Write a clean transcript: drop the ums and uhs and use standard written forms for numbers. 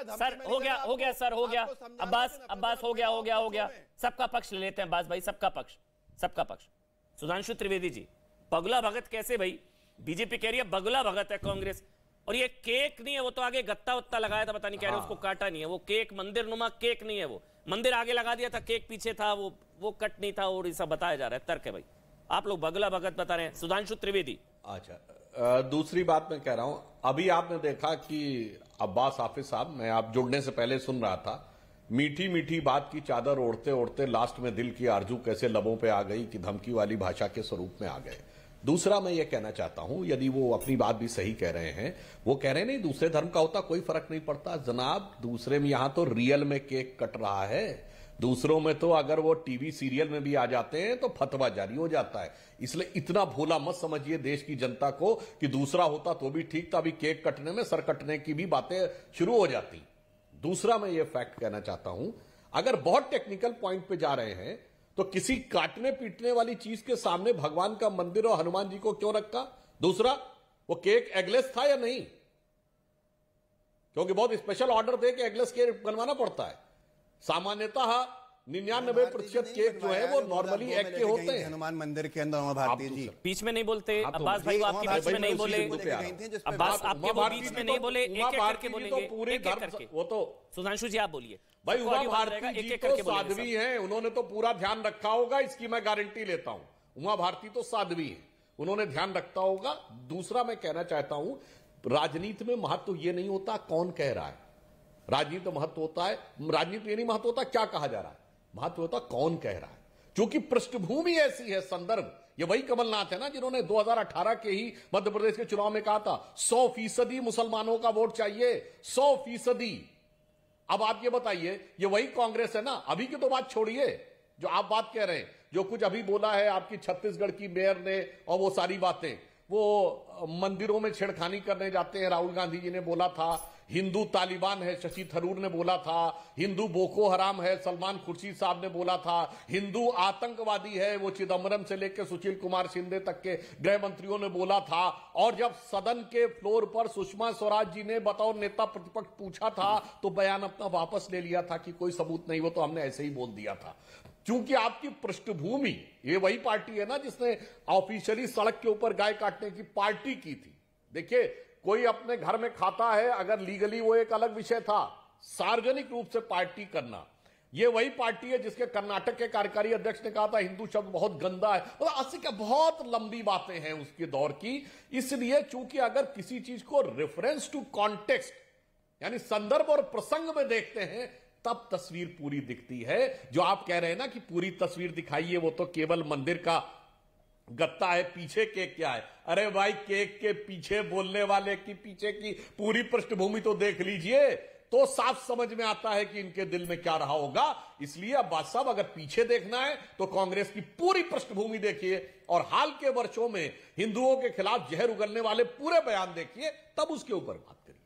Sir हो गया sir हो गया। अब्बास हो गया। सबका पक्ष ले लेते हैं अब्बास भाई, सबका पक्ष। सुधांशु त्रिवेदी जी, बगुला भगत कैसे भाई? बीजेपी कह रही है बगुला भगत है कांग्रेस, और ये केक नहीं है, वो तो आगे गत्ता वत्ता लगाया था, पता नहीं कह रहे उसको काटा नहीं है, वो केक मंदिर नुमा केक नहीं है, वो मंदिर आगे लगा दिया था, केक पीछे था, वो कट नहीं था, और ये सब बताया जा रहा है। तर्क है भाई, आप लोग बगुला भगत बता रहे हैं। सुधांशु त्रिवेदी। अच्छा, दूसरी बात मैं कह रहा हूं, अभी आपने देखा कि अब्बास हाफिज साहब, मैं आप जुड़ने से पहले सुन रहा था, मीठी मीठी बात की चादर ओढ़ते ओढ़ते लास्ट में दिल की आरजू कैसे लबों पे आ गई कि धमकी वाली भाषा के स्वरूप में आ गए। दूसरा मैं ये कहना चाहता हूं, यदि वो अपनी बात भी सही कह रहे हैं, वो कह रहे हैं नहीं दूसरे धर्म का होता कोई फर्क नहीं पड़ता। जनाब, दूसरे में यहां तो रियल में केक कट रहा है, दूसरों में तो अगर वो टीवी सीरियल में भी आ जाते हैं तो फतवा जारी हो जाता है। इसलिए इतना भोला मत समझिए देश की जनता को कि दूसरा होता तो भी ठीक था, अभी केक कटने में सर कटने की भी बातें शुरू हो जाती। दूसरा मैं ये फैक्ट कहना चाहता हूं, अगर बहुत टेक्निकल पॉइंट पे जा रहे हैं तो किसी काटने पीटने वाली चीज के सामने भगवान का मंदिर और हनुमान जी को क्यों रखा? दूसरा, वो केक एगलेस था या नहीं? क्योंकि बहुत स्पेशल ऑर्डर थे कि एगलेस केक बनवाना पड़ता है। सामान्यतः 99% केक जो है वो नॉर्मली एग के होते हैं। हनुमान मंदिर के अंदर उमा भारती जी बीच में नहीं बोलते। अब्बास भाई वो आपके बीच में नहीं बोले, अब्बास आपके बीच में नहीं बोले, एक-एक करके बोलेंगे, एक-एक करके। वो तो सुधांशु जी आप बोलिए भाई, उमा भारती जी तो साध्वी हैं, उन्होंने तो पूरा ध्यान रखा होगा, इसकी मैं गारंटी लेता हूं। उमा भारती तो साध्वी है, उन्होंने ध्यान रखा होगा। दूसरा मैं कहना चाहता हूं, राजनीति में महत्व ये नहीं होता कौन कह रहा है, राजनीति महत्व होता है, राजनीति ये नहीं महत्व होता क्या कहा जा रहा है, महत्व होता कौन कह रहा है। क्योंकि पृष्ठभूमि ऐसी है, संदर्भ, ये वही कमलनाथ है ना जिन्होंने 2018 के ही मध्य प्रदेश के चुनाव में कहा था 100% मुसलमानों का वोट चाहिए, 100%। अब आप ये बताइए, ये वही कांग्रेस है ना? अभी की तो बात छोड़िए, जो आप बात कह रहे हैं, जो कुछ अभी बोला है आपकी छत्तीसगढ़ की मेयर ने, और वो सारी बातें, वो मंदिरों में छेड़खानी करने जाते हैं, राहुल गांधी जी ने बोला था, हिंदू तालिबान है शशि थरूर ने बोला था, हिंदू बोको हराम है सलमान खुर्शीद साहब ने बोला था, हिंदू आतंकवादी है वो चिदम्बरम से लेकर सुशील कुमार शिंदे तक के गृह मंत्रियों ने बोला था। और जब सदन के फ्लोर पर सुषमा स्वराज जी ने बतौर नेता प्रतिपक्ष पूछा था तो बयान अपना वापस ले लिया था कि कोई सबूत नहीं, वो तो हमने ऐसे ही बोल दिया था। क्योंकि आपकी पृष्ठभूमि, ये वही पार्टी है ना जिसने ऑफिशियली सड़क के ऊपर गाय काटने की पार्टी की थी। देखिए, कोई अपने घर में खाता है, अगर लीगली वो एक अलग विषय था, सार्वजनिक रूप से पार्टी करना, ये वही पार्टी है जिसके कर्नाटक के कार्यकारी अध्यक्ष ने कहा था हिंदू शब्द बहुत गंदा है। और ऐसी क्या बहुत लंबी बातें हैं उसके दौर की। इसलिए चूंकि अगर किसी चीज को रेफरेंस टू कॉन्टेक्स्ट यानी संदर्भ और प्रसंग में देखते हैं तब तस्वीर पूरी दिखती है। जो आप कह रहे हैं ना कि पूरी तस्वीर दिखाइए, वो तो केवल मंदिर का गत्ता है, पीछे केक क्या है? अरे भाई, केक के पीछे बोलने वाले की पीछे की पूरी पृष्ठभूमि तो देख लीजिए, तो साफ समझ में आता है कि इनके दिल में क्या रहा होगा। इसलिए अब्बास साहब, अगर पीछे देखना है तो कांग्रेस की पूरी पृष्ठभूमि देखिए और हाल के वर्षों में हिंदुओं के खिलाफ जहर उगलने वाले पूरे बयान देखिए, तब उसके ऊपर बात करिए।